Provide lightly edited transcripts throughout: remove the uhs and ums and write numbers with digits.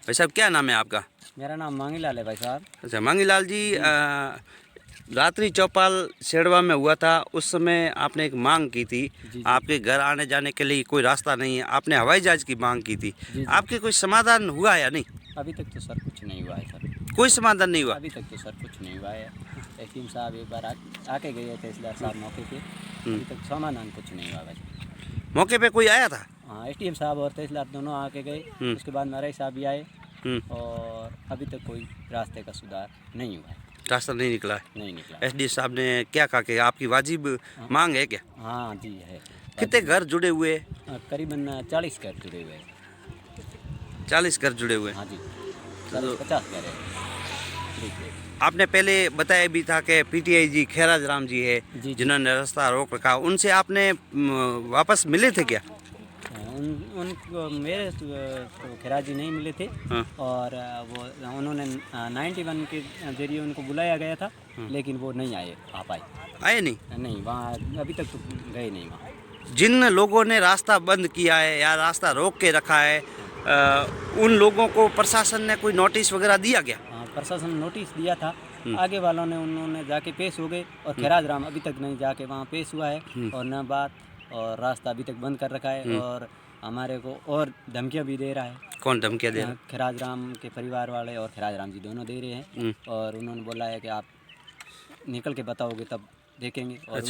भाई साहब क्या नाम है आपका? मेरा नाम मांगीलाल है भाई साहब। अच्छा मांगीलाल जी, रात्रि चौपाल सेड़वा में हुआ था, उस समय आपने एक मांग की थी। जी। आपके घर आने जाने के लिए कोई रास्ता नहीं है, आपने हवाई जहाज की मांग की थी। जी। आपके कोई समाधान हुआ या नहीं? अभी तक तो सर कुछ नहीं हुआ है सर। कोई समाधान नहीं हुआ? अभी तक तो सर कुछ नहीं हुआ है। एसडीएम साहब एक बार आके गए थे, तहसीलदार साहब मौके पे। अभी तक समाधान कुछ नहीं हुआ भाई। मौके पे कोई आया था? हाँ, एसडीएम साहब और तहसीलदार दोनों आके गए। उसके बाद में साहब भी आए और अभी तक कोई रास्ते का सुधार नहीं हुआ है। रास्ता नहीं निकला है? नहीं निकला। एसडी साहब ने क्या कहा कि आपकी वाजिब मांग है क्या? हाँ जी है। कितने घर जुड़े हुए? करीबन 40 घर जुड़े हुए हैं। 40 घर जुड़े हुए? हाँ जी, 40-50 घर है। आपने पहले बताया भी था कि पीटीआई जी खैराज राम जी है जिन्होंने रास्ता रोक रखा, उनसे आपने वापस मिले थे क्या? उनको मेरे तो खैराज जी नहीं मिले थे। और वो उन्होंने 91 के जरिए उनको बुलाया गया था, लेकिन वो नहीं आ पाए। आए नहीं? नहीं, वहाँ अभी तक तो गए नहीं वहाँ। जिन लोगों ने रास्ता बंद किया है या रास्ता रोक के रखा है, उन लोगों को प्रशासन ने कोई नोटिस वगैरह दिया क्या? हाँ, प्रशासन ने नोटिस दिया था। आगे वालों ने उन्होंने जाके पेश हो गए और खैराज राम अभी तक नहीं जाके वहाँ पेश हुआ है और न बात, और रास्ता अभी तक बंद कर रखा है और हमारे को और धमकियाँ भी दे रहा है। कौन धमकियाँ दे रहा है? खैराज राम के परिवार वाले और खैराज राम जी दोनों दे रहे हैं। और उन्होंने बोला है कि आप निकल के बताओगे तब देखेंगे। और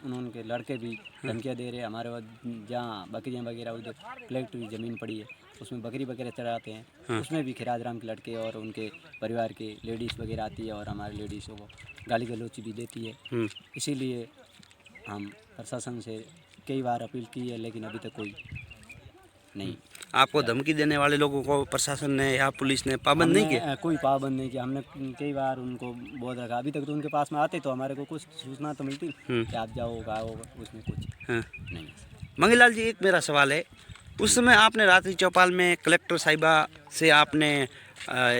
उनके लड़के भी धमकियाँ दे रहे हैं। हमारे जहाँ बकरियाँ वगैरह उधर कलेक्ट्री ज़मीन पड़ी है, उसमें बकरी वगैरह चढ़ाते हैं। उसमें भी खैराज राम के लड़के और उनके परिवार के लेडीज़ वगैरह आती है और हमारे लेडीज़ों को गाली गलौच भी देती है। इसीलिए हम प्रशासन से कई बार अपील की है, लेकिन अभी तक कोई नहीं। आपको धमकी देने वाले लोगों को प्रशासन ने या पुलिस ने पाबंद नहीं किया? कोई पाबंद नहीं किया। हमने कई बार उनको बोल रखा। अभी तक तो उनके पास में आते तो हमारे को कुछ सूचना तो मिलती कि आप जाओ आओ, उसमें कुछ नहीं। मंगीलाल जी, एक मेरा सवाल है, उस समय आपने रात्रि चौपाल में कलेक्टर साहिबा से आपने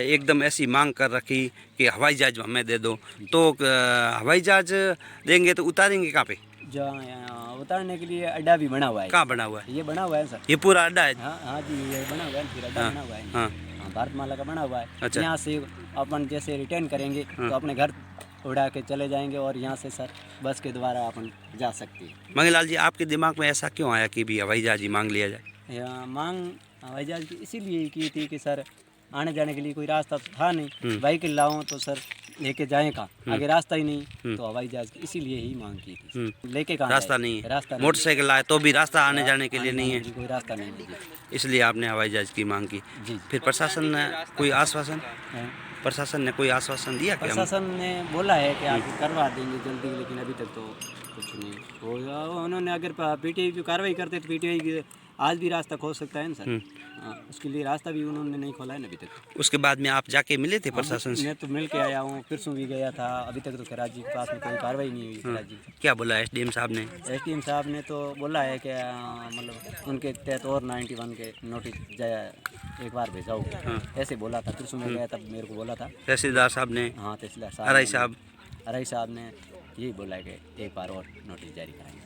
एकदम ऐसी मांग कर रखी कि हवाई जहाज हमें दे दो, तो हवाई जहाज देंगे तो उतारेंगे कहाँ पे? जहाँ उतारने के लिए अड्डा भी बना हुआ है। कहाँ बना हुआ है? ये बना हुआ है सर, ये पूरा अड्डा है? हाँ जी, ये बना हुआ है, फिर अड्डा बना हुआ है। हाँ, भारतमाला का बना हुआ है। अच्छा। यहाँ से अपन जैसे रिटर्न करेंगे तो अपने घर उड़ा के चले जाएंगे और यहाँ से सर बस के द्वारा अपन जा सकते हैं। मंगीलाल जी, आपके दिमाग में ऐसा क्यों आया कि भी हवाई जहाज ही मांग लिया जाए? मांग हवाई जहाज की इसीलिए की थी कि सर आने जाने के लिए कोई रास्ता तो था नहीं। व्हीकल लाऊं तो सर लेके जाएं कहाँ, आगे रास्ता ही नहीं, तो हवाई जहाज की इसीलिए ही मांग की थी। लेके कहाँ रास्ता नहीं है? रास्ता मोटरसाइकिल लाए तो भी रास्ता आने जाने के लिए नहीं है, कोई रास्ता नहीं है, इसलिए आपने हवाई जहाज की मांग की। जी। फिर प्रशासन ने कोई आश्वासन दिया क्या? प्रशासन ने बोला है कि आप करवा देंगे जल्दी, लेकिन अभी तक तो कुछ नहीं हो। उन्होंने अगर पीटीआई की कार्रवाई करते तो पीटीआई आज भी रास्ता खोल सकता है ना सर। उसके लिए रास्ता भी उन्होंने नहीं खोला है ना अभी तक। उसके बाद में आप जाके मिले थे प्रशासन से? मैं तो मिल के आया हूँ, परसों भी गया था। अभी तक तो खैराज जी के पास में कोई कार्रवाई नहीं हुई। खैराज जी क्या बोला एसडीएम साहब ने? एसडीएम साहब ने तो बोला है कि मतलब उनके तहत और 91 के नोटिस एक बार भेजाओ, ऐसे बोला था। परसों में गया तब मेरे को बोला था तहसीलदार साहब ने? हाँ, तहसीलदार अराई साहब ने यही बोला है कि एक बार और नोटिस जारी कराएंगे।